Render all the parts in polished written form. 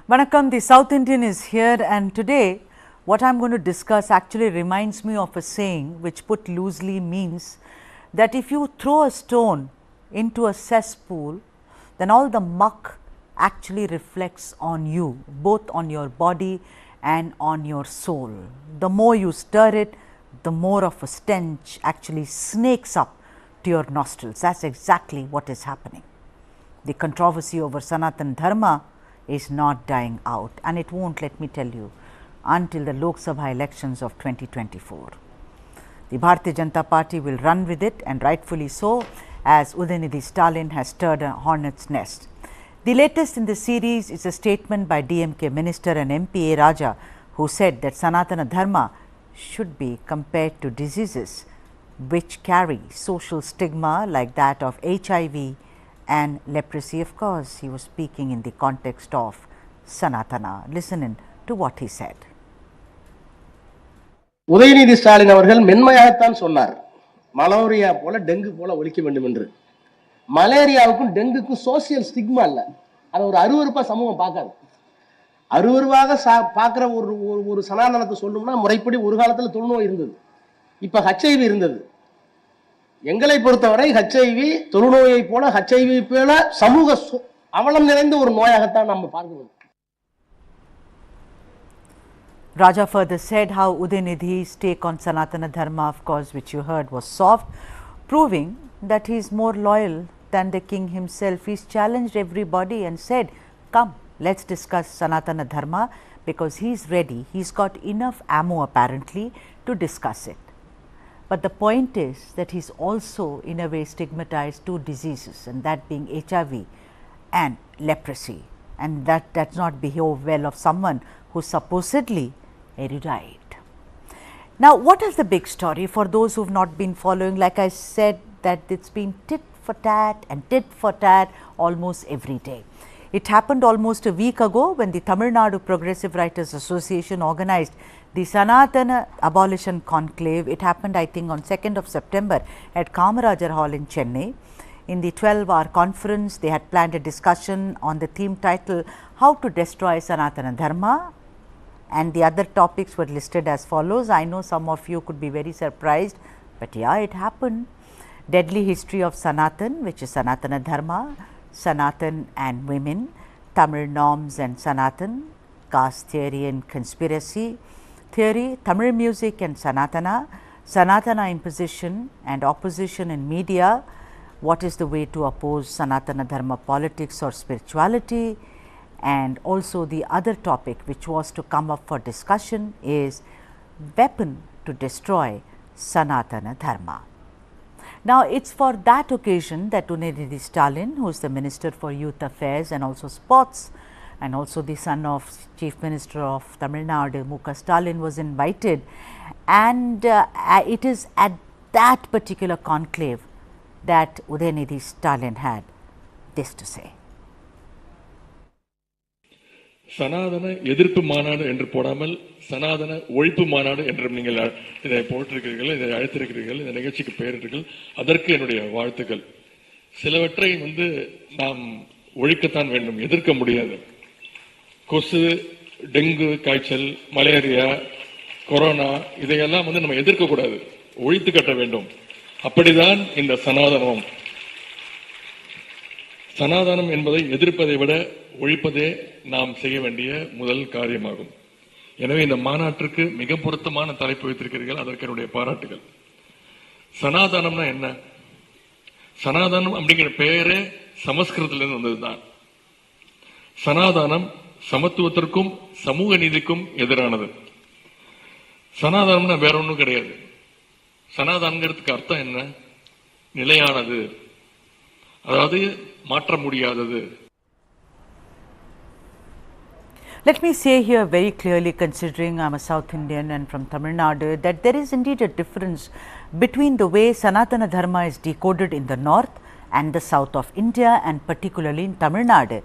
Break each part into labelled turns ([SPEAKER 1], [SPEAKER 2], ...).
[SPEAKER 1] Vanakkam, the South Indian is here, and today what I am going to discuss actually reminds me of a saying which put loosely means that if you throw a stone into a cesspool, then all the muck actually reflects on you, both on your body and on your soul. The more you stir it, the more of a stench actually snakes up to your nostrils. That is exactly what is happening. The controversy over Sanatana Dharma is not dying out, and it won't, let me tell you, until the Lok Sabha elections of 2024. The Bharatiya Janata Party will run with it, and rightfully so, as Udhayanidhi Stalin has stirred a hornet's nest. The latest in the series is a statement by DMK Minister and MP A Raja, who said that Sanatana Dharma should be compared to diseases which carry social stigma like that of HIV and leprosy. Of course, he was speaking in the context of Sanatana. Listen in to what he said.
[SPEAKER 2] Udhayanidhi Stalin அவர்கள் மென்மையாகத்தான் சொன்னார். Malaria போல dengue போல ஒழிக்க வேண்டும் என்று. மலேரியாவுக்கும் டெங்குக்கும் social stigma இல்ல. அது ஒரு அருவருப்பா சமூகம் பார்க்காது. அருவருவாக பார்க்குற ஒரு சனாதனத்தை சொல்லணும்னா முறைப்படி ஒரு காலத்தில் தொழுநோய் இருந்தது. இப்போ HIV இருந்தது. எங்களை பொறுத்தவரை HIV தொழுநோயை போல HIV போல சமூக அவலம் நிறைந்த ஒரு நோயாகத்தான் நம்ம பார்க்கிறோம்.
[SPEAKER 1] Raja further said how Udhayanidhi's take on Sanatana Dharma, of course, which you heard, was soft, proving that he is more loyal than the king himself. He's challenged everybody and said, come, let's discuss Sanatana Dharma, because he's ready. He's got enough ammo apparently to discuss it. But the point is that he's also in a way stigmatized two diseases, and that being HIV and leprosy, and that does not behave well of someone who supposedly erudite. Now, what is the big story for those who have not been following? Like I said, that it's been tit for tat and tit for tat almost every day. It happened almost a week ago when the Tamil Nadu Progressive Writers Association organized the Sanatana Abolition Conclave. It happened, I think, on 2nd of September at Kamarajar Hall in Chennai. In the 12-hour conference, they had planned a discussion on the theme title, How to Destroy Sanatana Dharma, and the other topics were listed as follows. I know some of you could be very surprised, but yeah, it happened. Deadly history of Sanatan, which is Sanatana Dharma, Sanatan and women, Tamil norms and Sanatan, caste theory and conspiracy theory, Tamil music and Sanatana, Sanatana imposition and opposition in media, what is the way to oppose Sanatana Dharma politics or spirituality, and also the other topic which was to come up for discussion is weapon to destroy Sanatana Dharma. Now, it's for that occasion that Udhayanidhi Stalin, who is the Minister for Youth Affairs and also Sports, and also the son of Chief Minister of Tamil Nadu, M.K. Stalin, was invited, and it is at that particular conclave that Udhayanidhi Stalin had this to say.
[SPEAKER 3] சனாதன எதிர்ப்பு மாநாடு என்று போடாமல் சனாதன ஒழிப்பு மாநாடு என்று நீங்கள் இதை போட்டிருக்கிறீர்கள், இதை அழைத்திருக்கிறீர்கள், இந்த நிகழ்ச்சிக்கு பெயரிட்டீர்கள். அதற்கு என்னுடைய வாழ்த்துக்கள். சிலவற்றை நாம் ஒழிக்கத்தான் வேண்டும், எதிர்க்க முடியாது. கொசு, டெங்கு காய்ச்சல், மலேரியா, கொரோனா, இதையெல்லாம் நம்ம எதிர்க்க கூடாது, ஒழித்து கட்ட வேண்டும். அப்படிதான் இந்த சனாதனம். சனாதனம் என்பதை எதிர்ப்பதை விட ஒழிப்பதே நாம் செய்ய வேண்டிய முதல் காரியமாகும். எனவே இந்த மாநாட்டிற்கு மிக பொருத்தமான தலைப்பு வைத்திருக்கிறீர்கள், அதற்கு என்னுடைய பாராட்டுகள். சனாதனம்னா என்ன? சனாதனம் அப்படிங்கிற பெயரே சமஸ்கிருதத்திலிருந்து வந்ததுதான். சனாதனம் சமத்துவத்திற்கும் சமூக நீதிக்கும் எதிரானது. சனாதனம்னா வேற ஒன்றும் கிடையாது. சனாதனங்கிறதுக்கு அர்த்தம் என்ன? நிலையானது, அதாவது மாற்ற முடியாதது.
[SPEAKER 1] Let me say here very clearly, considering I am a South Indian and from Tamil Nadu, that there is indeed a difference between the way Sanatana Dharma is decoded in the north and the south of India, and particularly in Tamil Nadu,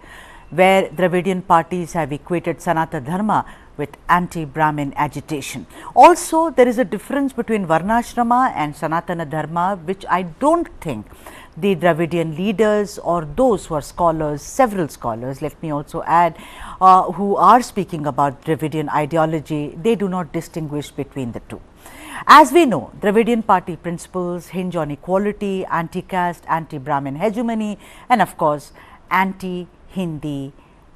[SPEAKER 1] where Dravidian parties have equated Sanatana Dharma with anti-Brahmin agitation. Also, there is a difference between Varnashrama and Sanatana Dharma, which I don't think the Dravidian leaders or those who are scholars, several scholars, let me also add, who are speaking about Dravidian ideology, they do not distinguish between the two. As we know, Dravidian party principles hinge on equality, anti-caste, anti-Brahmin hegemony, and of course, anti-Hindi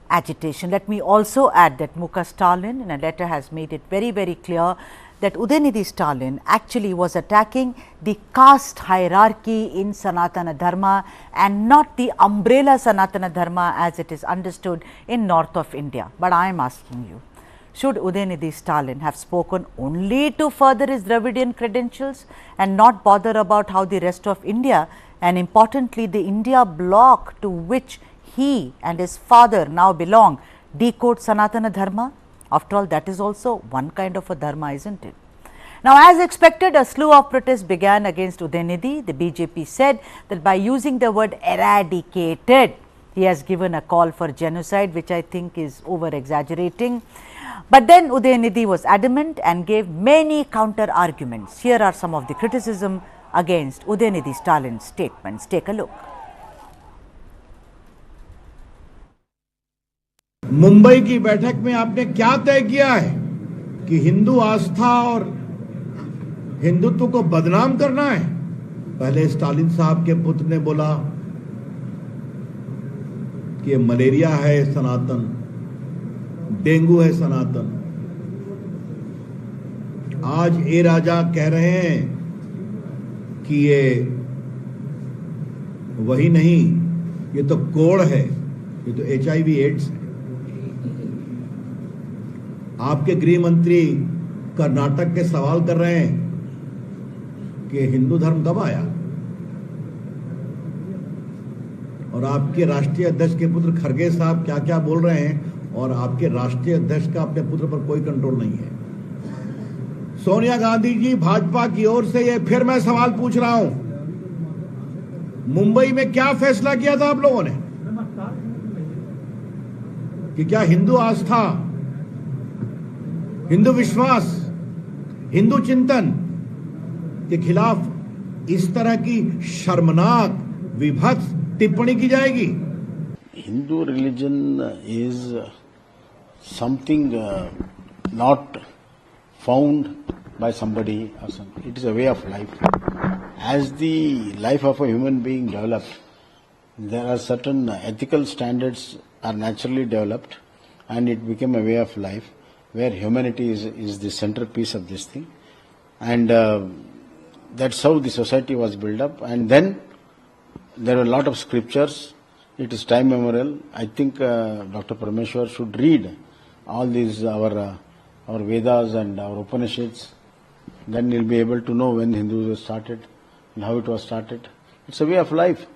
[SPEAKER 1] agitation. Let me also add that Mukha Stalin in a letter has made it very, very clear that Udhayanidhi Stalin actually was attacking the caste hierarchy in Sanatana Dharma and not the umbrella Sanatana Dharma as it is understood in north of India. But I am asking you, should Udhayanidhi Stalin have spoken only to further his Dravidian credentials and not bother about how the rest of India and importantly the India bloc to which he and his father now belong decode Sanatana Dharma? After all, that is also one kind of a dharma, isn't it? Now, as expected, a slew of protests began against Udhayanidhi. The BJP said that by using the word eradicated, he has given a call for genocide, which I think is over exaggerating. But then Udhayanidhi was adamant and gave many counter arguments. Here are some of the criticism against Udhayanidhi Stalin's statements. Take a look.
[SPEAKER 4] Mumbai की बैठक में आपने क्या तय किया है कि हिंदू आस्था और हिंदुत्व को बदनाम करना है? पहले स्टालिन साहब के पुत्र ने बोला कि ये मलेरिया है सनातन, डेंगू है सनातन। आज ए राजा कह रहे हैं कि ये वही नहीं, ये तो कोड़ है, ये तो HIV एड्स है। आपके गृह मंत्री कर्नाटक के सवाल कर रहे हैं कि हिंदू धर्म कब आया, और आपके राष्ट्रीय अध्यक्ष के पुत्र खरगे साहब क्या क्या बोल रहे हैं, और आपके राष्ट्रीय अध्यक्ष का अपने पुत्र पर कोई कंट्रोल नहीं है। सोनिया गांधी जी, भाजपा की ओर से ये फिर मैं सवाल पूछ रहा हूं, मुंबई में क्या फैसला किया था आप लोगों ने कि क्या हिंदू आस्था, हिंदू विश्वास, हिंदू चिंतन के खिलाफ इस तरह की शर्मनाक विभत्स टिप्पणी की जाएगी?
[SPEAKER 5] Hindu religion is something not found by somebody or something. It is a way of life. As the life of a human being developed, there are certain ethical standards are naturally developed, and it became a way of life where humanity is the centerpiece of this thing, and that's how the society was built up. And then there were a lot of scriptures. It is time memorial. I think Dr. Parameshwar should read all these our Vedas and our Upanishads. Then he'll be able to know when Hindus were started and how it was started. It's a way of life.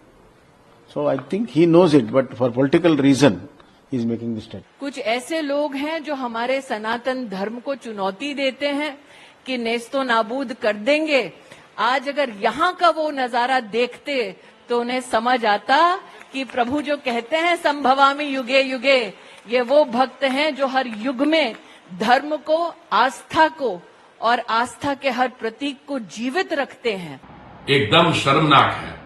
[SPEAKER 5] So I think he knows it, but for political reason, he is making this statement.
[SPEAKER 6] कुछ ऐसे लोग हैं जो हमारे सनातन धर्म को चुनौती देते हैं कि नेस्तो नाबूद कर देंगे। आज अगर यहाँ का वो नजारा देखते तो उन्हें समझ आता कि प्रभु जो कहते हैं संभवामि युगे युगे, ये वो भक्त हैं जो हर युग में धर्म को, आस्था को और आस्था के हर प्रतीक को जीवित रखते हैं।
[SPEAKER 7] एकदम शर्मनाक है।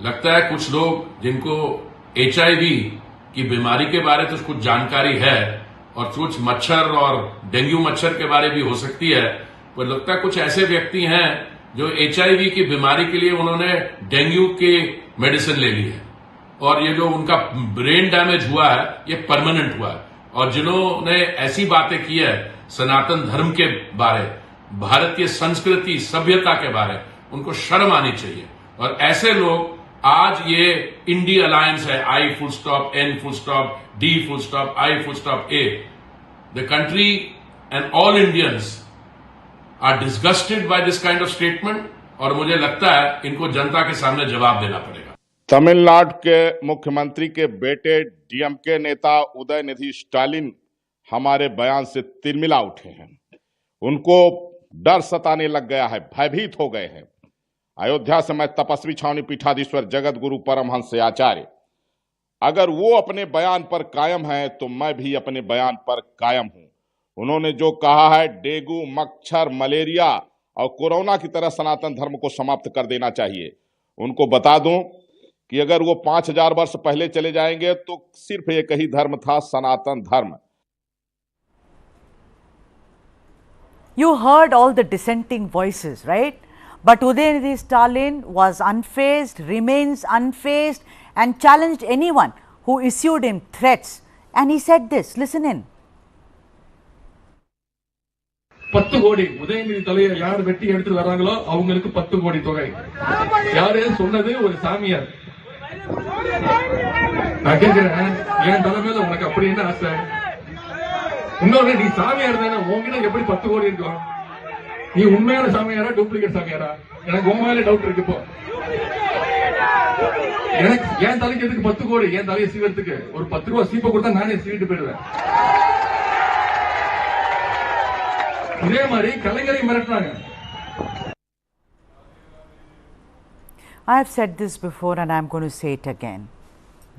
[SPEAKER 7] लगता है कुछ लोग जिनको HIV की बीमारी के बारे तो कुछ जानकारी है और कुछ मच्छर और डेंगू मच्छर के बारे भी हो सकती है, पर लगता है कुछ ऐसे व्यक्ति हैं जो HIV की बीमारी के लिए उन्होंने डेंगू के मेडिसिन ले ली है, और ये जो उनका ब्रेन डैमेज हुआ है ये परमानेंट हुआ है। और जिन्होंने ऐसी बातें की है सनातन धर्म के बारे, भारतीय संस्कृति सभ्यता के बारे, उनको शर्म आनी चाहिए। और ऐसे लोग आज ये इंडी अलायंस है, I full stop, N full stop, D full stop, I full stop, A. The country and all Indians are disgusted by this kind of statement, और मुझे लगता है इनको जनता के सामने जवाब देना पड़ेगा।
[SPEAKER 8] तमिलनाडु के मुख्यमंत्री के बेटे DMK नेता उदयनिधि स्टालिन हमारे बयान से तिलमिला उठे हैं। उनको डर सताने लग गया है, भयभीत हो गए हैं। अयोध्या से मैं तपस्वी छावनी पीठाधीश्वर जगत गुरु परमहंस आचार्य, अगर वो अपने बयान पर कायम है तो मैं भी अपने बयान पर कायम हूं। उन्होंने जो कहा है डेंगू, मच्छर, मलेरिया और कोरोना की तरह सनातन धर्म को समाप्त कर देना चाहिए, उनको बता दूं कि अगर वो 5000 वर्ष पहले चले जाएंगे तो सिर्फ एक ही धर्म था, सनातन धर्म।
[SPEAKER 1] You heard all the dissenting voices, right? But Udhayanidhi Stalin was unfazed, remains unfazed, and challenged anyone who issued him threats. And he said this, listen in.
[SPEAKER 3] 10 கோடி உதயநிதி தலையை யார் வெட்டி எடுத்து வராங்களோ அவங்களுக்கு 10 கோடி தொகை. யாரு சொன்னது? ஒரு சாமியார். நான் கேக்குறேன், என் தலைமையில உனக்கு அப்படி என்ன ஆசை? இன்னொரு, நீ சாமியார் தானே, உங்ககிட்ட எப்படி 10 கோடி இருக்கும்? நீ உண்மையான சாமியாரா டூப்ளிகேட் சாமியாரா? எனக்கு உங்க மேல டவுட் இருக்கு. இப்போ எனக்கு என் தலைக்கு எதுக்கு 10 கோடி? என் தலையை சீவறதுக்கு ஒரு 10 ரூபா சீப்பை கொடுத்தா நானே சீவிட்டு போயிடுவேன். இதே மாதிரி கலைஞரை மிரட்டுறாங்க.
[SPEAKER 1] I have said this before and I am going to say it again.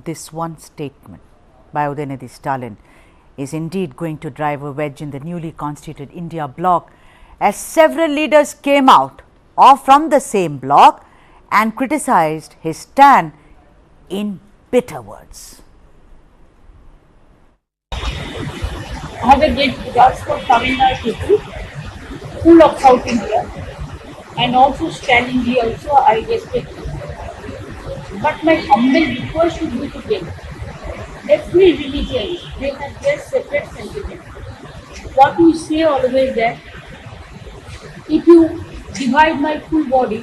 [SPEAKER 1] This one statement by Udhayanidhi Stalin is indeed going to drive a wedge in the newly constituted India bloc, as several leaders came out or from the same bloc and criticized his stand in bitter words.
[SPEAKER 9] I have a great regards for Tamil Nadu people, full of South India, and also Stalin ji also I respect. But my humble request should be to them. Every religion, they have their separate sentiment. What we say always that if you divide my full body,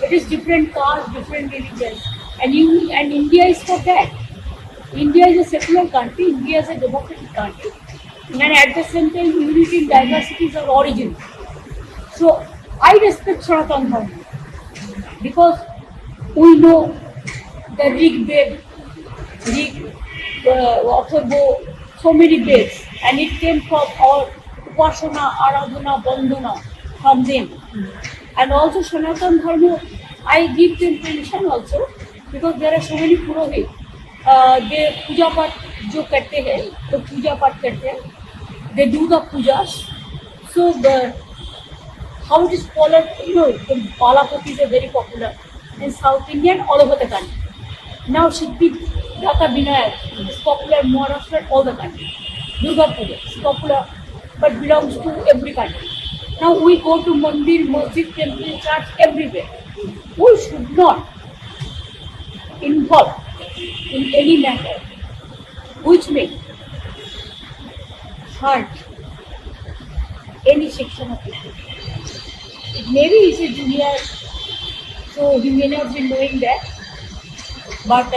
[SPEAKER 9] it is different caste, different religions, and India is for that. India is a secular country, India is a democratic country, and at the same time unity in diversity is our origin. So I respect Sanatana Dharma because we know the rig bed, so many beds, and it came from our Upasana, Aradhana, Bandhana from them. And also Sanatana Dharma, I give them permission also because there are so many Purohit. They puja path jo karte hai, to puja path karte hai. They do the pujas. So how it is followed, the Balapati is very popular in South India and all over the country. Now Siddhi Data Vinayak is popular in Maharashtra and all the country. Durga Puja is popular but belongs to every country. Now we go to Mandir, Masjid, Temple, Church, everywhere. We should not involve in any matter which may hurt any section of people. Maybe he's a junior, so he may not be knowing that. But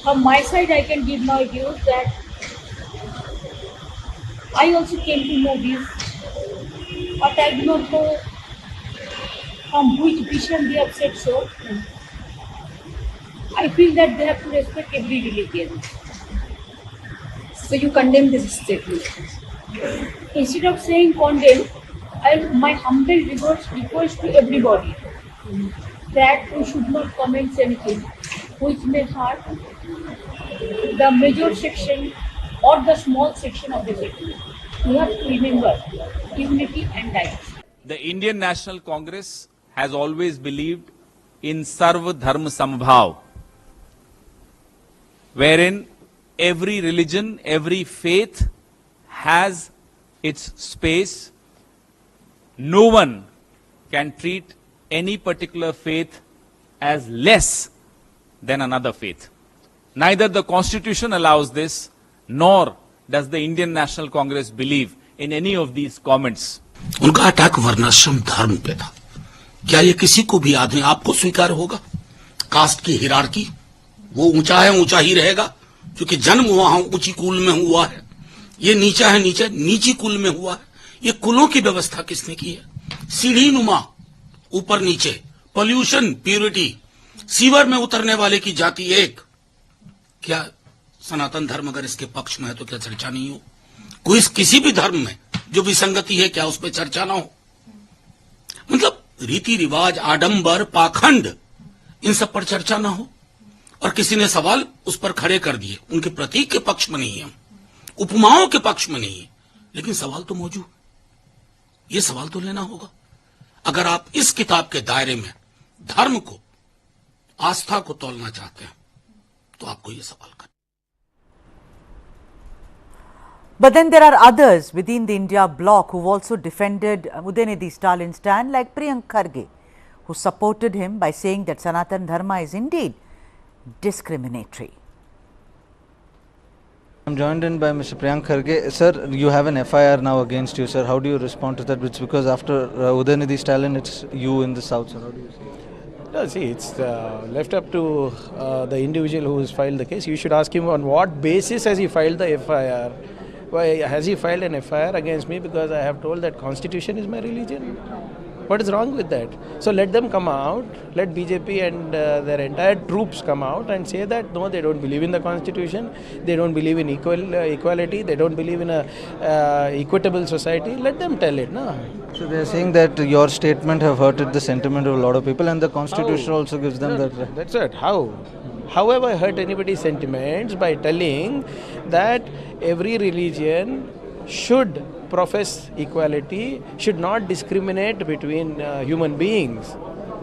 [SPEAKER 9] from my side, I can give my views that I also came to know this, but I do not know from which vision they have said so. I feel that they have to respect every religion.
[SPEAKER 10] So you condemn this statement?
[SPEAKER 9] Instead of saying condemn, my humble request to everybody that we should not comment anything which may hurt the major section or the small section of the people. We have to remember unity and diversity.
[SPEAKER 11] The Indian National Congress has always believed in Sarva Dharma Samabhav, wherein every religion, every faith has its space. No one can treat any particular faith as less than another faith. Neither the Constitution allows this, nor does the Indian National Congress believe in any of these comments.
[SPEAKER 12] उनका attack वर्णाश्रम धर्म पे था। क्या ये किसी को भी आदमी आपको स्वीकार होगा? कास्ट की हिरार्की, वो ऊंचा है, ऊंचा ही रहेगा, क्योंकि जन्म वहां ऊंची कुल में हुआ है। ये नीचा है, नीची कुल में हुआ है। ये कुलों की व्यवस्था किसने की है? सीढ़ी नुमा, ऊपर नीचे, पोल्यूशन, प्यूरिटी, सीवर में उतरने वाले की जाति एक। क्या सनातन धर्म अगर इसके पक्ष में है तो क्या चर्चा नहीं हो? कोई किसी भी धर्म में जो विसंगति है, क्या उस पर चर्चा ना हो? मतलब रीति रिवाज, आडंबर, पाखंड, इन सब पर चर्चा ना हो? और किसी ने सवाल उस पर खड़े कर दिए। उनके प्रतीक के पक्ष में नहीं है, उपमाओं के पक्ष में नहीं है, लेकिन सवाल तो मौजूद, ये सवाल तो लेना होगा। अगर आप इस किताब के दायरे में धर्म को, आस्था को तौलना चाहते हैं तो आपको ये सवाल करना।
[SPEAKER 1] But then there are others within the India bloc who also defended Udhayanidhi Stalin's stand, like Priyank Kharge, who supported him by saying that Sanatana Dharma is indeed discriminatory.
[SPEAKER 13] I'm joined in by Mr. Priyank Kharge. Sir, you have an FIR now against you, sir. How do you respond to that? It's because after Udhayanidhi Stalin, it's you in the south, sir. How do you see it?
[SPEAKER 14] No, see, it's left up to the individual who has filed the case. You should ask him on what basis has he filed the FIR. Why has he filed an FIR against me because I have told that Constitution is my religion? What is wrong with that? So let them come out, let BJP and their entire troops come out and say that no, they don't believe in the Constitution, they don't believe in equality, they don't believe in a equitable society. Let them tell it, no?
[SPEAKER 13] So they are saying that your statement have hurted the sentiment of a lot of people, and the Constitution also gives them that right.
[SPEAKER 14] That's it. How? How have I hurt anybody's sentiments by telling that every religion should profess equality, should not discriminate between human beings?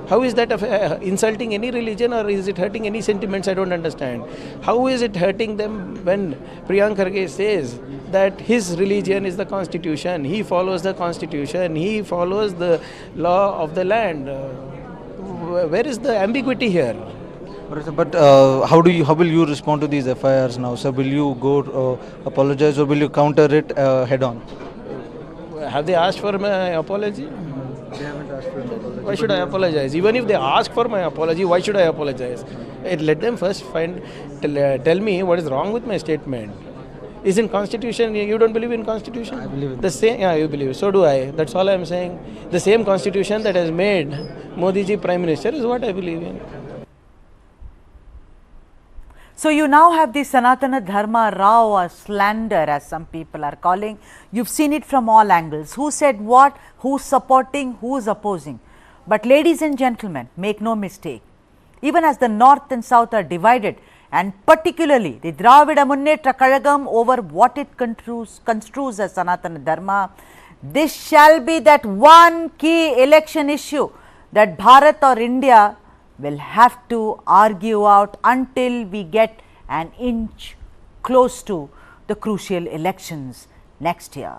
[SPEAKER 14] How is that insulting any religion, or is it hurting any sentiments? I don't understand. How is it hurting them when Priyank Kharge says that his religion is the Constitution, he follows the Constitution, he follows the law of the land? Where is the ambiguity here?
[SPEAKER 13] But how will you respond to these FIRs now, sir? Will you go apologize, or will you counter it head on?
[SPEAKER 14] Have they asked for my apology?
[SPEAKER 13] They haven't asked for an apology.
[SPEAKER 14] Why should I apologize? Even if they ask for my apology, why should I apologize? Let them first tell me what is wrong with my statement. Is in Constitution, you don't believe in Constitution?
[SPEAKER 13] I believe in
[SPEAKER 14] the same. Yeah, you believe. So do I. That's all I am saying. The same Constitution that has made Modi ji Prime Minister is what I believe in.
[SPEAKER 1] So you now have the Sanatana Dharma row, or slander as some people are calling. You've seen it from all angles. Who said what, who's supporting, who's opposing. But ladies and gentlemen, make no mistake, even as the north and south are divided, and particularly the Dravida Munnetra Kazhagam over what it construes as Sanatana Dharma, this shall be that one key election issue that Bharat or India will have to argue out until we get an inch close to the crucial elections next year.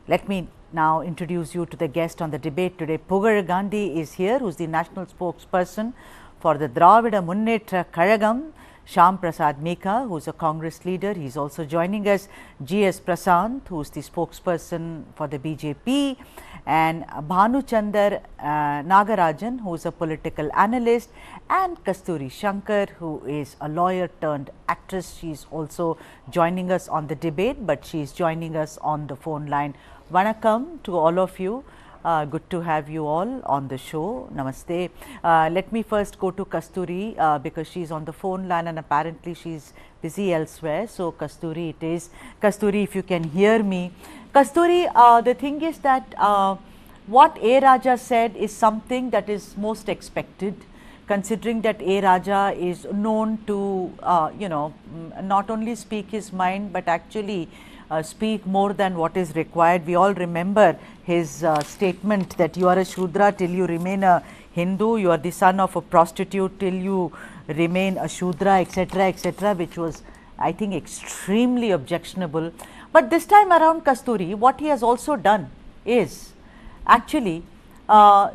[SPEAKER 1] Let me now introduce you to the guest on the debate today. Pugar Gandhi is here, who is the national spokesperson for the Dravida Munnetra Kazhagam. Shyam Prasad Meka, who is a Congress leader, he is also joining us. G.S. Prasant, who is the spokesperson for the BJP, and Bhanu Chandar Nagarajan, who is a political analyst, and Kasturi Shankar, who is a lawyer turned actress. She is also joining us on the debate, but she is joining us on the phone line. Vanakkam to all of you. Good to have you all on the show. Namaste. Let me first go to Kasturi because she is on the phone line and apparently she is busy elsewhere. So, Kasturi it is. Kasturi, if you can hear me. Kasturi, the thing is that what A. Raja said is something that is most expected, considering that A. Raja is known to, not only speak his mind, but actually speak more than what is required. We all remember his statement that you are a Shudra till you remain a Hindu, you are the son of a prostitute till you remain a Shudra, etc., which was, I think, extremely objectionable. But this time around, Kasturi, what he has also done is actually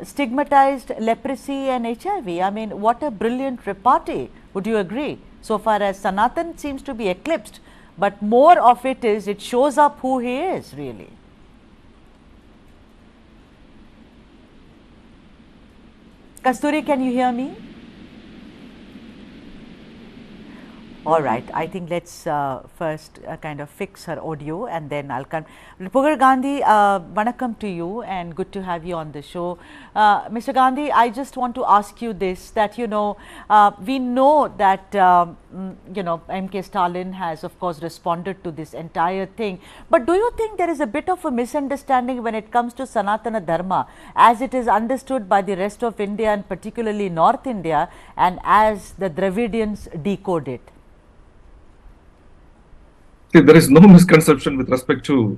[SPEAKER 1] stigmatized leprosy and HIV. I mean, what a brilliant repartee. Would you agree? So far as Sanatan seems to be eclipsed, but more of it is, it shows up who he is really. Kasturi, can you hear me? All right, I think let's first kind of fix her audio and then I'll come. Pugar Gandhi, vanakkam to you and good to have you on the show. Mr. Gandhi, I just want to ask you this, that we know that MK Stalin has of course responded to this entire thing, but do you think there is a bit of a misunderstanding when it comes to Sanatana Dharma as it is understood by the rest of India and particularly North India, and as the Dravidians decode it?
[SPEAKER 15] See, there is no misconception with respect to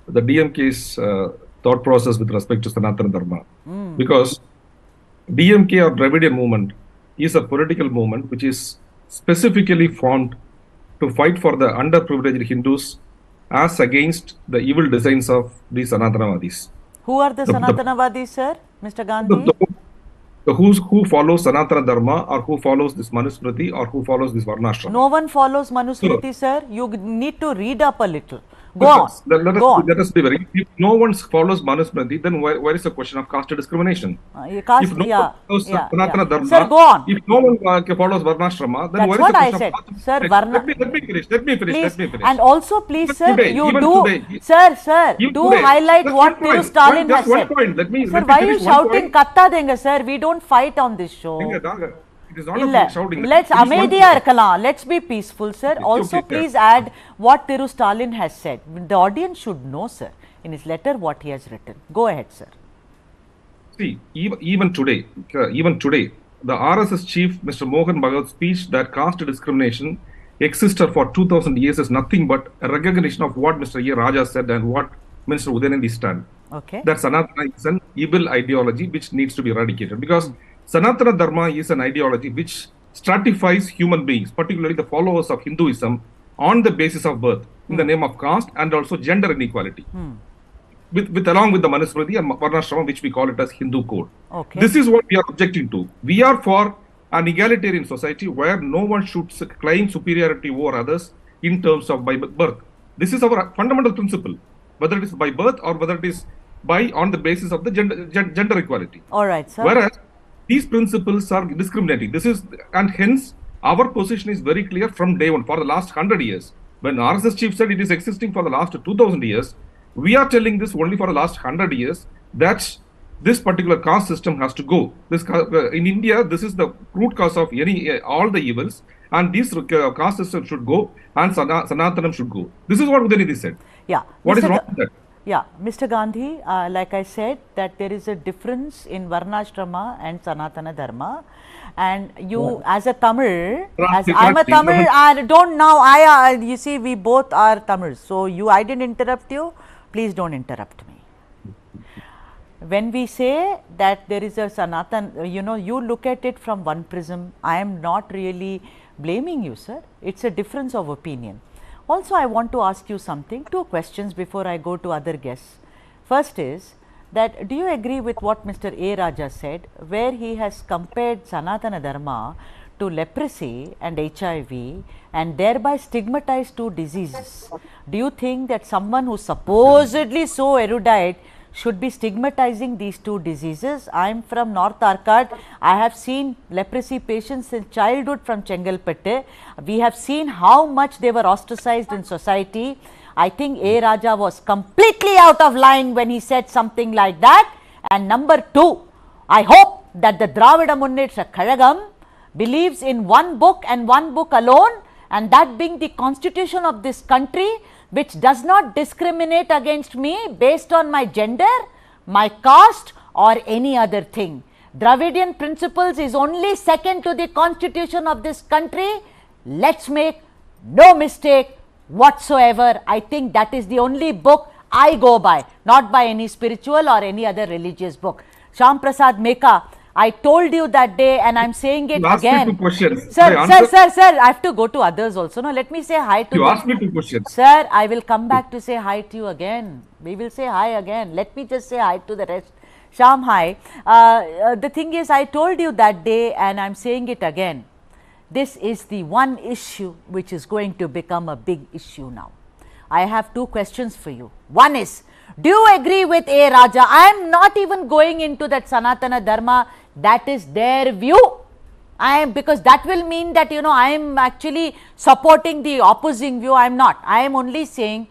[SPEAKER 15] the DMK's thought process with respect to Sanatana Dharma, because DMK or Dravidian movement is a political movement which is specifically formed to fight for the underprivileged Hindus as against the evil designs of the Sanatanavadis.
[SPEAKER 1] Who are the Sanatanavadis, sir? Mr. Gandhi?
[SPEAKER 15] Who follows Sanatana Dharma, or who follows this Manusmriti, or who follows this Varnashrama.
[SPEAKER 1] No one follows Manusmriti, sir. You need to read up a little. Go on.
[SPEAKER 15] Let us be very. If no one follows Manusmriti, then where is the question of caste discrimination? If no one follows Sanatana Dharma,
[SPEAKER 1] sir, go on.
[SPEAKER 15] If no one follows Varnashrama, then where is the question of caste?
[SPEAKER 1] Sir,
[SPEAKER 15] let me finish. Let me finish.
[SPEAKER 1] And also, please, sir,
[SPEAKER 15] today,
[SPEAKER 1] you do,
[SPEAKER 15] today,
[SPEAKER 1] sir, do highlight what Thiru Stalin has said. Sir, why are you shouting Katta Dengue, sir? We don't fight on this show.
[SPEAKER 15] It is not about shouting.
[SPEAKER 1] Let's be peaceful, sir. Also, please add what Thiru Stalin has said. The audience should know, sir, in his letter what he has written. Go ahead, sir.
[SPEAKER 15] See, even today, the RSS chief, Mr. Mohan Bhagat's speech that caste discrimination existed for 2000 years is nothing but a recognition of what Mr. A. Raja said and what Minister Udhayanidhi Stalin.
[SPEAKER 1] Okay.
[SPEAKER 15] That Sanatana is an evil ideology which needs to be eradicated, because Sanatana Dharma is an ideology which stratifies human beings, particularly the followers of Hinduism, on the basis of birth, in the name of caste and also gender inequality. Along with the Manusmriti and Varnashrama, which we call it as Hindu code.
[SPEAKER 1] Okay.
[SPEAKER 15] This is what we are objecting to. We are for an egalitarian society where no one should claim superiority over others in terms of by birth. This is our fundamental principle, whether it is by birth or whether it is by on the basis of the gender equality.
[SPEAKER 1] All right, sir.
[SPEAKER 15] Whereas these principles are discriminating. And hence our position is very clear from day one. For the last 100 years, when RSS chief said it is existing for the last 2000 years, we are telling this only for the last 100 years that this particular caste system has to go. In India, this is the root cause of all the evils, and this caste system should go, and Sanatanam should go. This is what Udhayanidhi said.
[SPEAKER 1] Yeah.
[SPEAKER 15] What is wrong with that?
[SPEAKER 1] Yeah, Mr. Gandhi, like I said, that there is a difference in Varnashrama and Sanatana Dharma, and you, as a Tamil, I'm a Tamil, you see, we both are Tamils, so I didn't interrupt you, please don't interrupt me. When we say that there is a Sanatan, you look at it from one prism. I am not really blaming you, sir. It's a difference of opinion. Also, I want to ask you something, 2 questions before I go to other guests. First is that, do you agree with what Mr. A. Raja said, where he has compared Sanatana Dharma to leprosy and HIV and thereby stigmatized 2 diseases? Do you think that someone who supposedly so erudite should be stigmatizing these 2 diseases? I am from North Arcot. I have seen leprosy patients in childhood from Chengalpattu. We have seen how much they were ostracized in society. I think A. Raja was completely out of line when he said something like that. And number 2, I hope that the Dravida Munnetra Kazhagam believes in one book and one book alone, and that being the constitution of this country, which does not discriminate against me based on my gender, my caste or any other thing. Dravidian principles is only second to the constitution of this country. Let's make no mistake whatsoever. I think that is the only book I go by, not by any spiritual or any other religious book. Shyam Prasad Meka, I told you that day and I am saying it again.
[SPEAKER 15] 2 questions.
[SPEAKER 1] Sir, I have to go to others also. No, let me say hi to
[SPEAKER 15] you. You asked me 2 questions.
[SPEAKER 1] Sir, I will come back to say hi to you again. We will say hi again. Let me just say hi to the rest. Shyam, hi. The thing is, I told you that day and I am saying it again. This is the one issue which is going to become a big issue now. I have 2 questions for you. One is, do you agree with A. Raja? I am not even going into that Sanatana Dharma. That is their view. Because that will mean that, I am actually supporting the opposing view. I am not. I am only saying,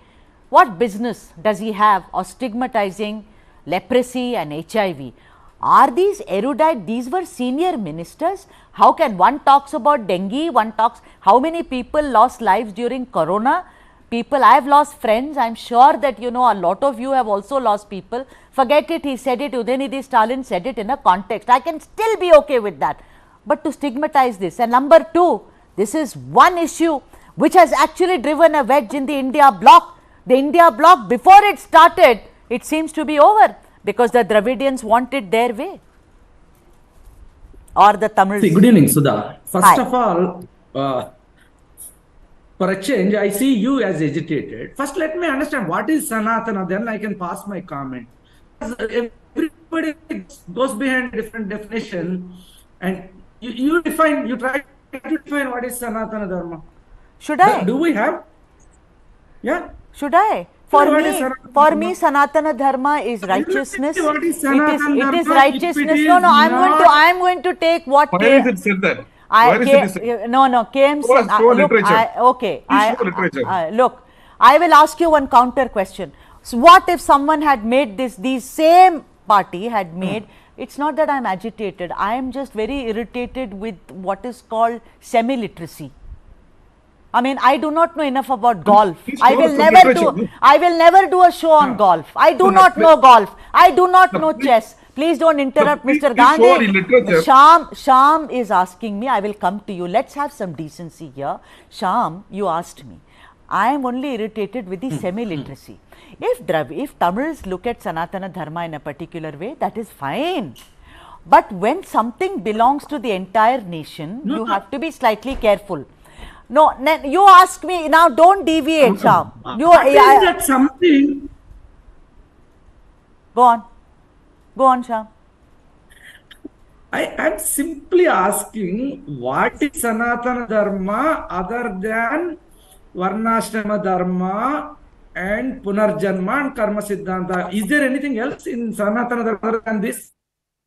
[SPEAKER 1] what business does he have of stigmatizing leprosy and HIV? Are these erudite? These were senior ministers. How can one talks about dengue? One talks, how many people lost lives during Corona? I have lost friends. I am sure that, a lot of you have also lost people. Forget it, he said it, Udhayanidhi Stalin said it in a context. I can still be okay with that. But to stigmatize this. And number 2, this is one issue which has actually driven a wedge in the India bloc. The India bloc, before it started, it seems to be over because the Dravidians want it their way. or the Tamils?
[SPEAKER 16] See, good evening, Sudha. First
[SPEAKER 1] Hi.
[SPEAKER 16] of all, for a change, I see you as agitated. First, let me understand what is Sanatana, then I can pass my comment. Everybody goes behind a different definition, and you try to define what is Sanatana Dharma.
[SPEAKER 1] Should I?
[SPEAKER 16] Do we have? Yeah.
[SPEAKER 1] Should I? For me, Sanatana Dharma is righteousness.
[SPEAKER 16] What is
[SPEAKER 1] It
[SPEAKER 16] Sanatana
[SPEAKER 1] is
[SPEAKER 16] Dharma?
[SPEAKER 1] righteousness.
[SPEAKER 16] If it
[SPEAKER 1] No,
[SPEAKER 16] is
[SPEAKER 1] no, I'm going to take what.
[SPEAKER 15] Why is it said that?
[SPEAKER 1] KM said. Look, I will ask you one counter question. So what if someone had made these same party had made, it's not that I'm agitated, I am just very irritated with what is called semi-literacy. I mean, I do not know enough about golf. I will never do a show on golf. I do not know golf. I do not know chess. Please don't interrupt, Mr. Gandhi. Sham is asking me. I will come to you. Let's have some decency here. Sham, you asked me. I am only irritated with the semi-literacy. If Tamils look at Sanatana Dharma in a particular way, that is fine. But when something belongs to the entire nation, you have to be slightly careful. No, you ask me now. Don't deviate, Sham.
[SPEAKER 16] That something?
[SPEAKER 1] Go on, Sham.
[SPEAKER 16] I am simply asking, what is Sanatana Dharma other than Varnashrama Dharma and Punarjanma and Karma Siddhanta? Is there anything else in Sanatana Dharma other than this?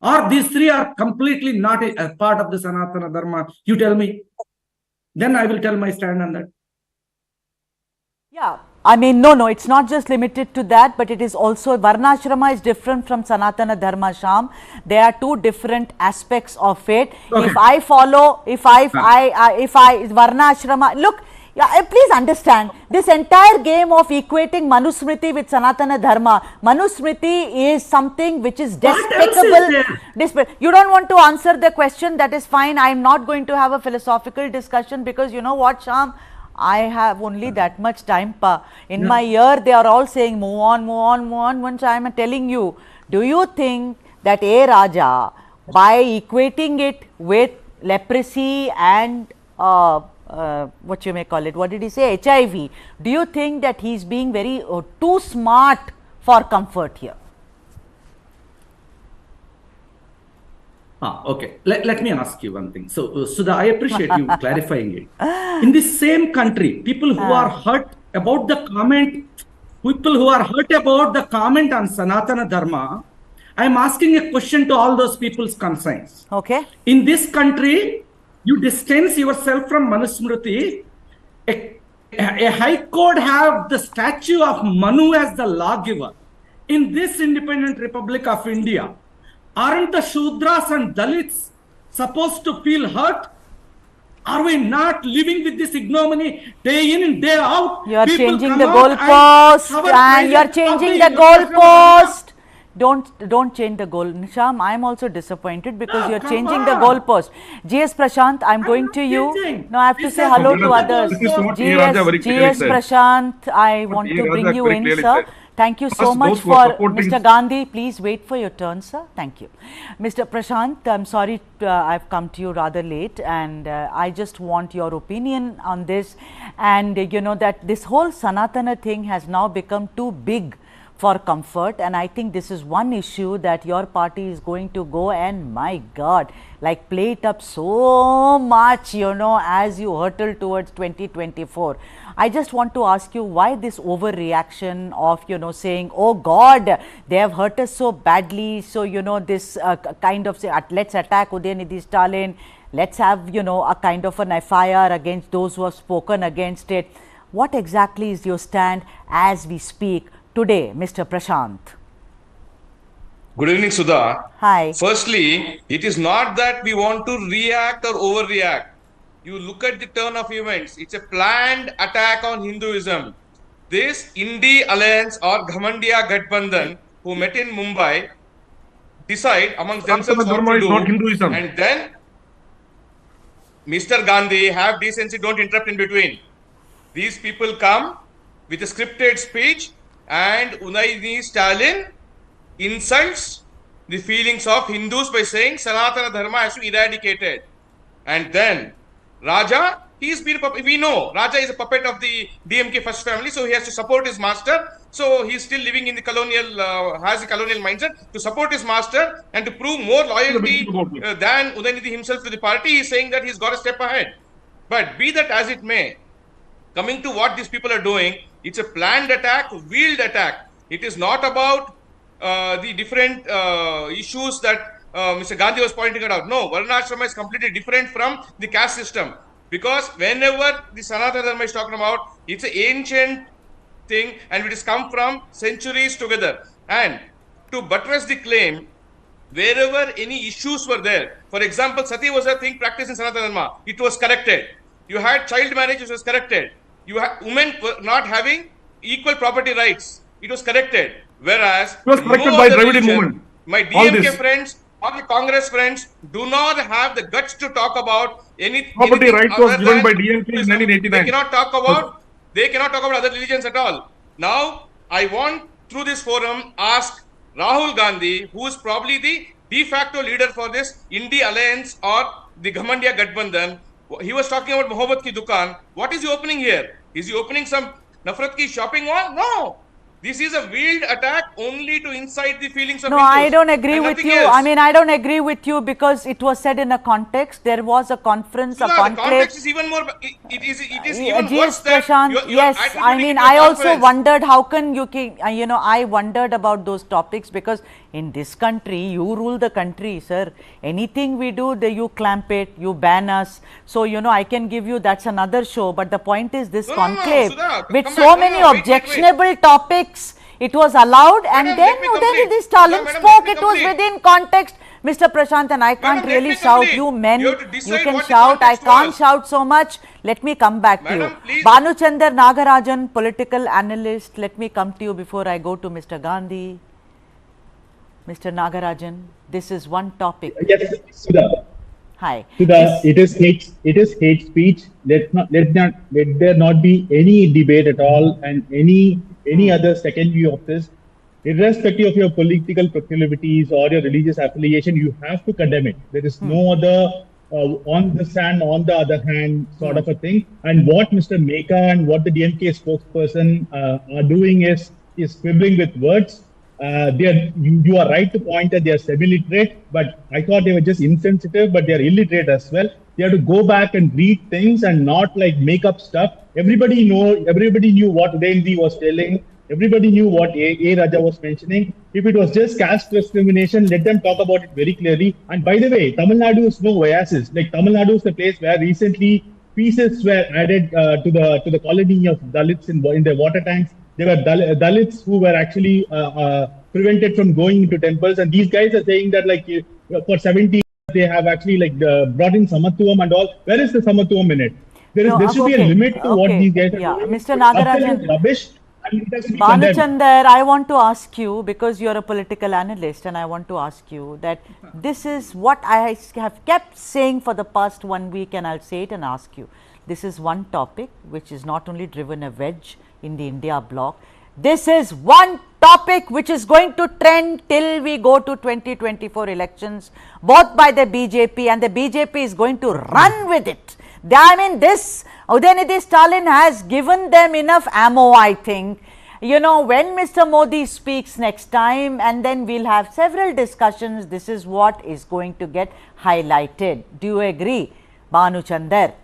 [SPEAKER 16] Or these three are completely not a part of the Sanatana Dharma? You tell me. Then I will tell my stand on that.
[SPEAKER 1] Yeah, I mean, no, it's not just limited to that, but it is also, Varnashrama is different from Sanatana Dharma, Sham. There are two different aspects of it. Okay. If I follow, Varnashrama, look, yeah, please understand, this entire game of equating Manusmriti with Sanatana Dharma, Manusmriti is something which is despicable. You don't want to answer the question, that is fine. I am not going to have a philosophical discussion, because you know what, Sham, I have only that much time. In my ear, they are all saying, move on. Once I am telling you, do you think that A Raja, by equating it with leprosy and what you may call it, what did he say, HIV, do you think that he is being very too smart for comfort here?
[SPEAKER 16] Okay. Let me ask you one thing. So, Sudha, I appreciate you clarifying it. In the same country, people who are hurt about the comment, on Sanatana Dharma, I am asking a question to all those people's concerns.
[SPEAKER 1] Okay.
[SPEAKER 16] In this country, you distance yourself from Manusmriti. A high court have the statue of Manu as the lawgiver. In this independent Republic of India, aren't the Shudras and Dalits supposed to feel hurt? Are we not living with this ignominy day in and day out?
[SPEAKER 1] You are changing the goalpost, and you are changing the goalpost. Don't change the goal. Sham, I am also disappointed because you are changing the goalpost. GS Prashant, I am going to you. No, I have to say hello to others. GS Prashant, I want to bring you in, sir. Thank you so much for Mr. Gandhi. Please wait for your turn, sir. Thank you. Mr. Prashant, I'm sorry I've come to you rather late, and I just want your opinion on this. And you know that this whole Sanatana thing has now become too big for comfort, and I think this is one issue that your party is going to go and, my God, like play it up so much, you know, as you hurtle towards 2024. I just want to ask you, why this overreaction of, you know, saying, oh God, they have hurt us so badly, so, you know, this kind of say, let's attack Udhayanidhi Stalin, let's have, you know, a kind of an FIR against those who have spoken against it. What exactly is your stand as we speak today, Mr. Prashant?
[SPEAKER 17] Good evening, Sudha.
[SPEAKER 1] Hi.
[SPEAKER 17] Firstly, it is not that we want to react or overreact. You look at the turn of events, it's a planned attack on Hinduism. This Indi Alliance or Ghamandiya Gathbandhan, who met in Mumbai, decide amongst themselves what to do.
[SPEAKER 15] Hinduism.
[SPEAKER 17] And then, Mr. Gandhi, have decency, don't interrupt in between. These people come with a scripted speech, and Udhayanidhi Stalin insults the feelings of Hindus by saying Sanatana Dharma has to be eradicated. And then Raja, he's been, we know Raja is a puppet of the DMK first family, so he has to support his master. So he's still living in the colonial, has a colonial mindset to support his master and to prove more loyalty than Udhayanidhi himself to the party. He's saying that he's got a step ahead. But be that as it may, coming to what these people are doing, it's a planned attack, wheeled attack. It is not about the different issues that Mr. Gandhi was pointing out. No, Varnashrama is completely different from the caste system. Because whenever the Sanatana Dharma is talking about, it's an ancient thing and it has come from centuries together. And to buttress the claim, wherever any issues were there, for example, Sati was a thing practiced in Sanatana Dharma, it was corrected. You had child marriage, it was corrected. You had women not having equal property rights, it was corrected. Whereas,
[SPEAKER 15] it was corrected by Dravidian movement.
[SPEAKER 17] My DMK friends or the Congress friends do not have the guts to talk about any
[SPEAKER 15] property right was given by DMK in 1989.
[SPEAKER 17] They cannot talk about other religions at all. Now, I want through this forum ask Rahul Gandhi, who is probably the de facto leader for this Indi Alliance or the Ghamandiya Gadbandhan. He was talking about Mohabbat ki Dukan. What is he opening here? Is he opening some Nafrat ki shopping mall? No. This is a wheeled attack only to incite the feelings of
[SPEAKER 1] No,
[SPEAKER 17] Hindus.
[SPEAKER 1] I don't agree with you.
[SPEAKER 17] Else.
[SPEAKER 1] I mean, I don't agree with you because it was said in a context. There was a conference, a conclave.
[SPEAKER 17] The context is even more. It is even worse than
[SPEAKER 1] yes, I mean, I also wondered how can you, I wondered about those topics because in this country, you rule the country, sir. Anything we do, you clamp it, you ban us. So, I can give you, that's another show. But the point is this conclave with so many objectionable topics. It was allowed and then Udhayanidhi Stalin spoke, it was within context. Mr. Prashant, and I can't really shout, you men, you can shout, I can't shout so much. Let me come back to you. Bhanuchandar Nagarajan, political analyst, let me come to you before I go to Mr. Gandhi. Mr. Nagarajan, this is one topic.
[SPEAKER 18] Yes, Sudha.
[SPEAKER 1] Hi.
[SPEAKER 18] Sudha, it is hate speech. Let there not be any debate at all and any other second view of this. Irrespective of your political proclivities or your religious affiliation, you have to condemn it. There is no other on this hand, on the other hand sort of a thing. And what Mr. Meka and what the DMK spokesperson are doing is quibbling with words. You are right to point that they are semi-literate, but I thought they were just insensitive, but they are illiterate as well. They have to go back and read things and not like make up stuff. Everybody knew what Udhayanidhi was telling. Everybody knew what A Raja was mentioning. If it was just caste discrimination, let them talk about it very clearly. And by the way, Tamil Nadu is no oasis. Like Tamil Nadu is the place where recently pieces were added to the colony of Dalits in their water tanks. There were Dalits who were actually prevented from going into temples, and these guys are saying that like for 70 years they have actually like brought in Samattuvam and all. Where is the Samattuvam in it? There should be a limit to what these guys are doing.
[SPEAKER 1] Mr. Nagarajan.
[SPEAKER 18] Rubbish.
[SPEAKER 1] Bhanuchandar, I want to ask you, because you are a political analyst, and I want to ask you that this is what I have kept saying for the past 1 week, and I'll say it and ask you. This is one topic which is not only driven a wedge in the India bloc. This is one topic which is going to trend till we go to 2024 elections, both by the BJP, and the BJP is going to run with it. I mean, this Udhayanidhi Stalin has given them enough ammo, I think. When Mr. Modi speaks next time, and then we'll have several discussions, this is what is going to get highlighted. Do you agree, Bhanuchandar?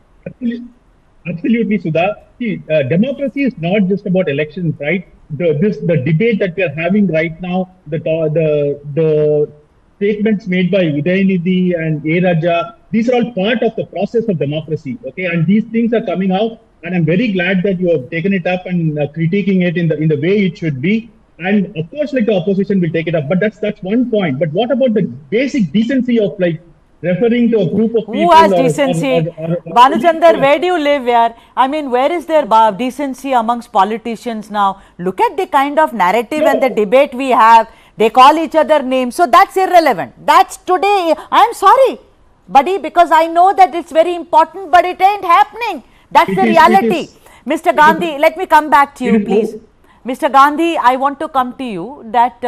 [SPEAKER 18] Absolutely, Sudha. See, democracy is not just about elections, right? The debate that we are having right now, the statements made by Udhayanidhi and A Raja, these are all part of the process of democracy, okay? And these things are coming out, and I'm very glad that you have taken it up and critiquing it in the way it should be. And of course, like the opposition will take it up, but that's one point. But what about the basic decency of like referring to a group of people?
[SPEAKER 1] Who has decency? Bhanuchandar, where do you live here? I mean, where is there decency amongst politicians now? Look at the kind of narrative and the debate we have. They call each other names. So that's irrelevant. That's today. I'm sorry, buddy, because I know that it's very important, but it ain't happening. That's the reality. Mr. Gandhi, let me come back to you, please. Mr. Gandhi, I want to come to you that,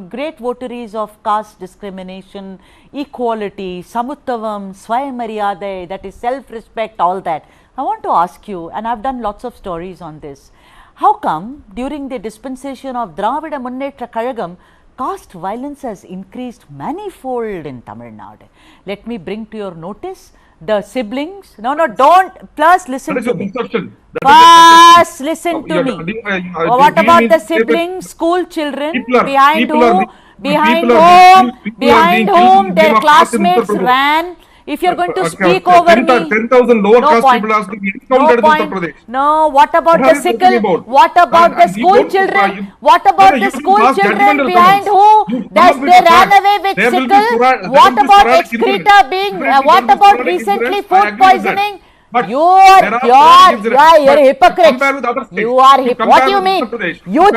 [SPEAKER 1] great votaries of caste discrimination, equality, samuttavam, swayamaryade, that is self-respect, all that. I want to ask you, and I've done lots of stories on this, how come during the dispensation of Dravida Munnetra Kazhagam, caste violence has increased manifold in Tamil Nadu? Let me bring to your notice the siblings. No, don't. Plus, listen to me. First, listen to me. What about the siblings, school children, behind whom their classmates ran? If you're going to speak over me,
[SPEAKER 15] 10,000 lower caste people are being counted in Uttar Pradesh.
[SPEAKER 1] No, what about the sickle? What about the school children? What about the school children behind who they ran away with sickle? What about excreta being, what about recently food poisoning? You are hypocrites. You are what do you mean? You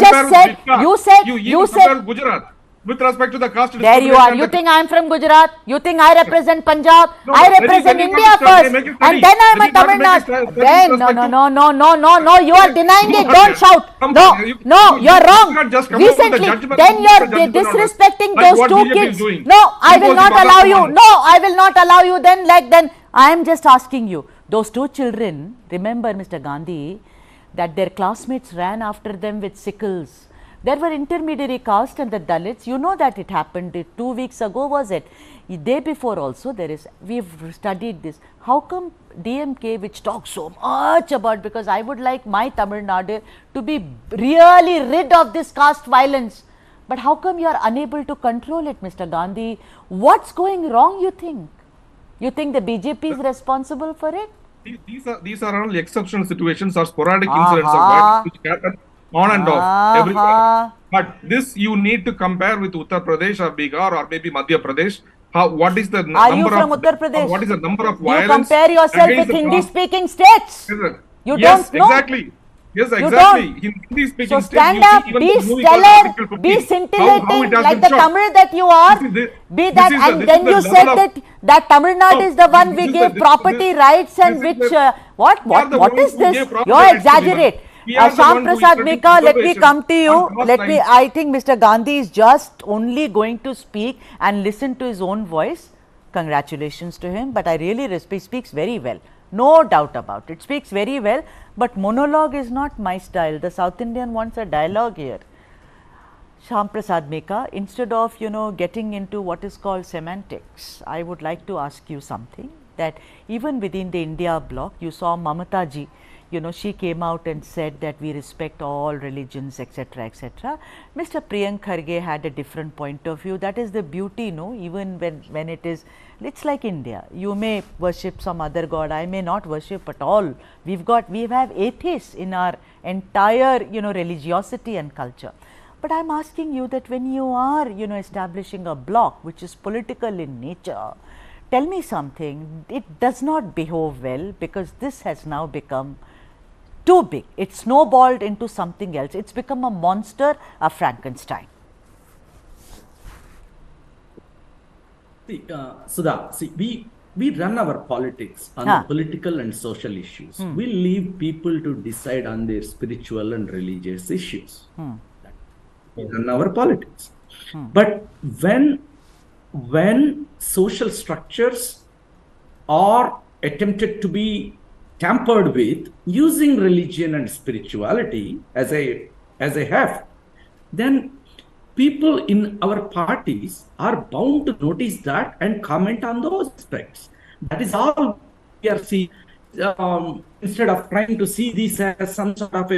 [SPEAKER 1] said
[SPEAKER 15] Gujarat. With respect to the caste
[SPEAKER 1] there you are. You think I am from Gujarat? You think I represent Punjab? No, I represent India first, and then I am a Tamil Nadu. Then no. You are denying it. Don't shout. No, you are wrong. Recently, then you are disrespecting those two kids. No, I will not allow you. No, I will not allow you. Then I am just asking you. Those two children, remember, Mr. Gandhi, that their classmates ran after them with sickles. There were intermediary caste and the Dalits, you know that it happened 2 weeks ago, was it? The day before also we've studied this. How come DMK, which talks so much about, because I would like my Tamil Nadu to be really rid of this caste violence, but how come you are unable to control it, Mr. Gandhi? What's going wrong, you think? You think the BJP is responsible for it?
[SPEAKER 15] These are only exceptional situations or sporadic incidents of violence which happen on and off everywhere. But this you need to compare with Uttar Pradesh or Bihar or maybe Madhya Pradesh. What is the
[SPEAKER 1] number? Are you from Uttar Pradesh?
[SPEAKER 15] What is the number of violence?
[SPEAKER 1] You compare yourself with Hindi-speaking states. You don't know.
[SPEAKER 15] Exactly. Yes, exactly.
[SPEAKER 1] So stand up, be stellar, be scintillating like the Tamil that you are. Be that, and then you said that Tamil Nadu is the one we gave property rights and which what is this? You exaggerate. Shyam Prasad Meka, let me come to you. I think Mr. Gandhi is just only going to speak and listen to his own voice. Congratulations to him, but I really respect, he speaks very well. No doubt about it. Speaks very well, but monologue is not my style. The South Indian wants a dialogue here. Shyam Prasad Meka, instead of, getting into what is called semantics, I would like to ask you something, that even within the India bloc, you saw Mamata ji, she came out and said that we respect all religions, etc., etc. Mr. Priyank Kharge had a different point of view. That is the beauty, even when it's like India. You may worship some other god, I may not worship at all. We have atheists in our entire, religiosity and culture. But I am asking you that when you are, establishing a bloc which is political in nature, tell me something, it does not behave well, because this has now become too big. It snowballed into something else. It's become a monster, a Frankenstein.
[SPEAKER 16] Sudha, we run our politics on the political and social issues. We leave people to decide on their spiritual and religious issues. We run our politics. But when social structures are attempted to be tampered with using religion and spirituality as a have, then people in our parties are bound to notice that and comment on those aspects. That is all we are seeing. Instead of trying to see this as some sort of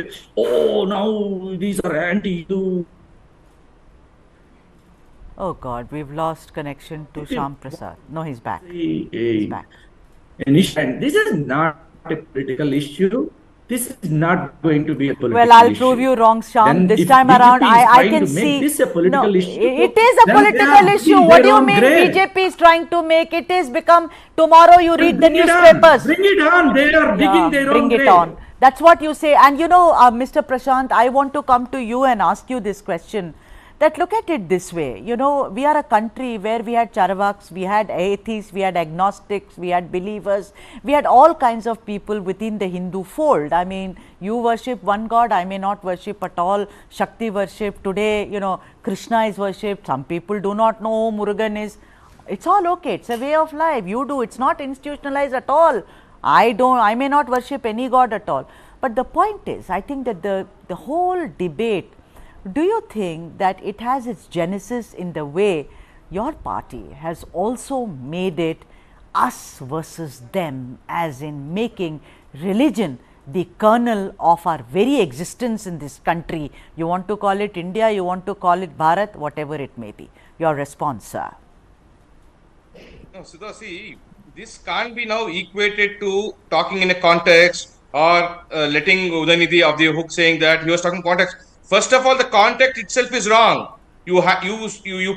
[SPEAKER 16] now these are anti-Hindu.
[SPEAKER 1] Oh God, we've lost connection to Shyam Prasad. No, he's back.
[SPEAKER 16] He's back. And this is not a political issue. This is not going to be a political issue.
[SPEAKER 1] Well, I'll prove you wrong, Shyam. This time around, I can see.
[SPEAKER 16] This a political issue.
[SPEAKER 1] It is a political issue. What do you mean BJP is trying to make it is become, tomorrow you read the newspapers.
[SPEAKER 16] Bring it on. They are digging their own grave.
[SPEAKER 1] Bring it on. That's what you say. And Mr. Prashant, I want to come to you and ask you this question, that look at it this way, you know, we are a country where we had Charavaks, we had atheists, we had agnostics, we had believers, we had all kinds of people within the Hindu fold. I mean, you worship one god, I may not worship at all. Shakti worship, today, you know, Krishna is worshipped, some people do not know who Murugan is. It's all okay, it's a way of life, you do, it's not institutionalized at all. I may not worship any god at all. But the point is, I think that the whole debate, do you think that it has its genesis in the way your party has also made it us versus them, as in making religion the kernel of our very existence in this country? You want to call it India, you want to call it Bharat, whatever it may be. Your response, sir.
[SPEAKER 17] No, Sudha, see, this can't be now equated to talking in a context or letting Udhayanidhi of the hook saying that he was talking context. First of all, the context itself is wrong. You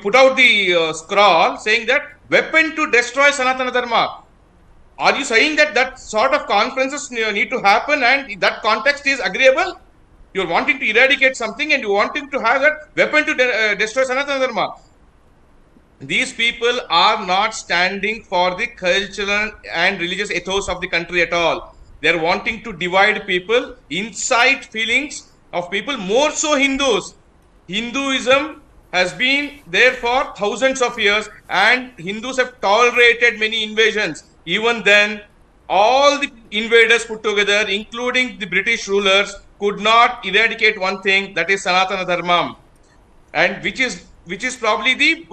[SPEAKER 17] put out the scroll saying that weapon to destroy Sanatana Dharma. Are you saying that that sort of conferences need to happen and that context is agreeable? You are wanting to eradicate something and you are wanting to have that weapon to destroy Sanatana Dharma. These people are not standing for the cultural and religious ethos of the country at all. They are wanting to divide people, incite feelings of people, more so Hindus. Hinduism has been there for thousands of years and Hindus have tolerated many invasions. Even then, all the invaders put together, including the British rulers, could not eradicate one thing, that is Sanatana Dharma, and which is probably the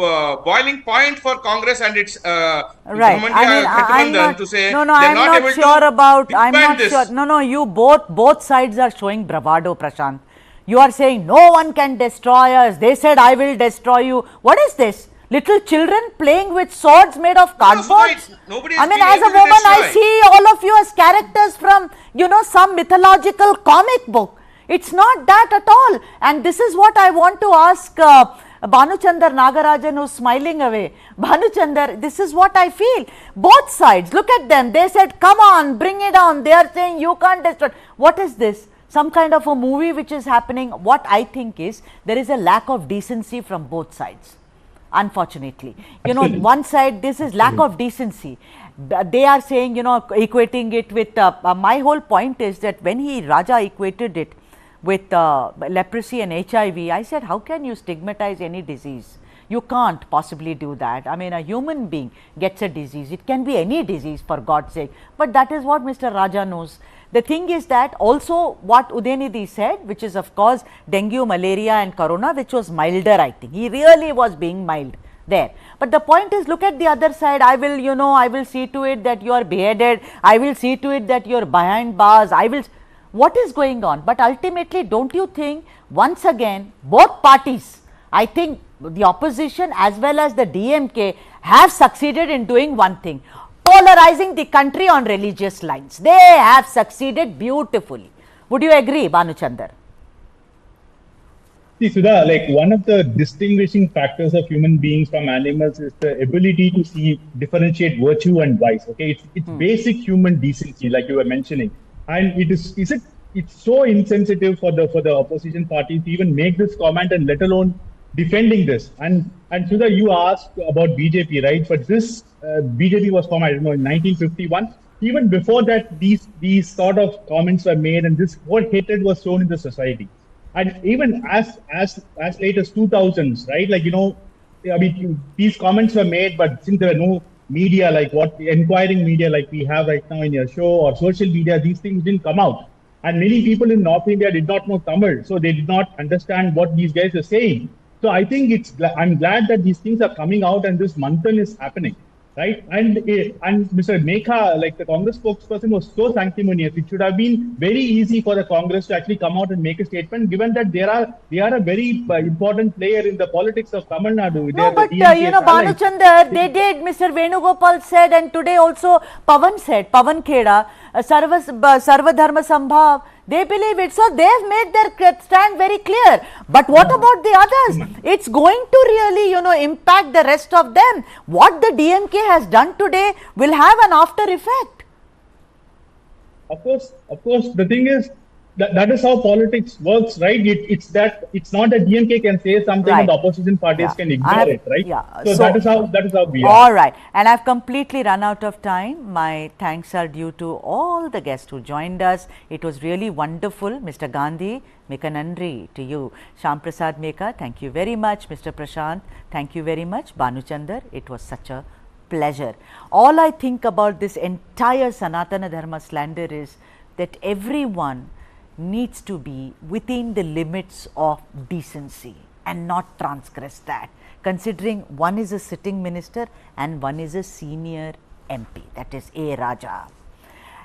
[SPEAKER 17] boiling point for Congress and its
[SPEAKER 1] right. I'm not,
[SPEAKER 17] to say
[SPEAKER 1] I'm not sure about. I'm not
[SPEAKER 17] this.
[SPEAKER 1] sure. No, you both sides are showing bravado, Prashant. You are saying no one can destroy us. They said I will destroy you. What is this? Little children playing with swords made of cardboard? I mean, as a woman, I see all of you as characters from, you know, some mythological comic book. It's not that at all. And this is what I want to ask Bhanuchandar Nagarajan, who's smiling away. Bhanuchandar, this is what I feel. Both sides, look at them. They said, come on, bring it on. They are saying you can't destroy. What is this? Some kind of a movie which is happening. What I think is, there is a lack of decency from both sides. Unfortunately, you know, one side, this is lack of decency. They are saying, you know, equating it with, my whole point is that when Raja equated it with leprosy and HIV, I said, how can you stigmatize any disease? You can't possibly do that. I mean, a human being gets a disease. It can be any disease, for God's sake. But that is what Mr. Raja knows. The thing is that also what Udhayanidhi said, which is of course dengue, malaria and corona, which was milder, I think. He really was being mild there. But the point is, look at the other side. I will, you know, I will see to it that you are beheaded. I will see to it that you are behind bars. I will. What is going on? But ultimately, don't you think once again, both parties, I think the opposition as well as the DMK have succeeded in doing one thing, polarizing the country on religious lines. They have succeeded beautifully. Would you agree, Bhanuchandar?
[SPEAKER 18] See, Sudha, like one of the distinguishing factors of human beings from animals is the ability to differentiate virtue and vice. Okay, it's basic human decency, like you were mentioning. And it's so insensitive for the opposition party to even make this comment and let alone defending this. And Sudha, you asked about BJP, right? But this BJP was formed, I don't know, in 1951. Even before that, these sort of comments were made, and this whole hatred was shown in the society. And even as late as 2000s, right? Like, you know, I mean, these comments were made, but since there were no media, like what the inquiring media like we have right now in your show, or social media, these things didn't come out. And many people in North India did not know Tamil, so they did not understand what these guys are saying. So I think I'm glad that these things are coming out and this manthan is happening, right? And Mr. Mekha, like the Congress spokesperson, was so sanctimonious. It should have been very easy for the Congress to actually come out and make a statement, given that they are a very important player in the politics of Tamil Nadu.
[SPEAKER 1] No, but you know, Bhanuchandar, they did. Mr. Venugopal said, and today also Pavan said, Pavan Kheda, Sarva Dharma Sambhav. They believe it. So they have made their stand very clear. But what about the others? It's going to really, you know, impact the rest of them. What the DMK has done today will have an after effect.
[SPEAKER 18] Of course, the thing is, that is how politics works, right? It's not that DMK can say something and the opposition parties can ignore it, right? So that is how we are.
[SPEAKER 1] All right, and I've completely run out of time. My thanks are due to all the guests who joined us. It was really wonderful. Mr. Gandhi, Meka Nandri to you. Shyam Prasad Meka, thank you very much. Mr. Prashant, thank you very much. Banu Chandar, it was such a pleasure. All I think about this entire Sanatana Dharma slander is that everyone needs to be within the limits of decency and not transgress that, considering one is a sitting minister and one is a senior MP, that is A. Raja.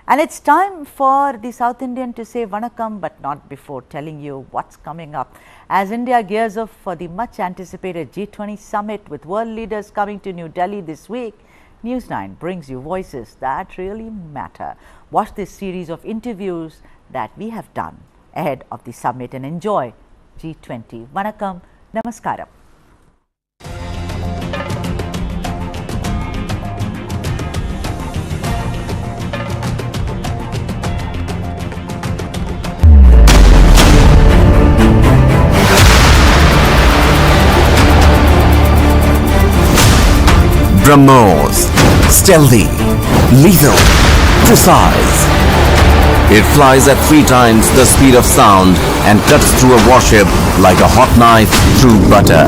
[SPEAKER 1] And it's time for the South Indian to say Vanakkam, but not before telling you what's coming up. As India gears up for the much anticipated G20 summit with world leaders coming to New Delhi this week, News9 brings you voices that really matter. Watch this series of interviews that we have done ahead of the summit and enjoy G20. Vanakkam, Namaskaram.
[SPEAKER 19] BrahMos, stealthy, lethal, precise. It flies at 3 times the speed of sound and cuts through a warship like a hot knife through butter.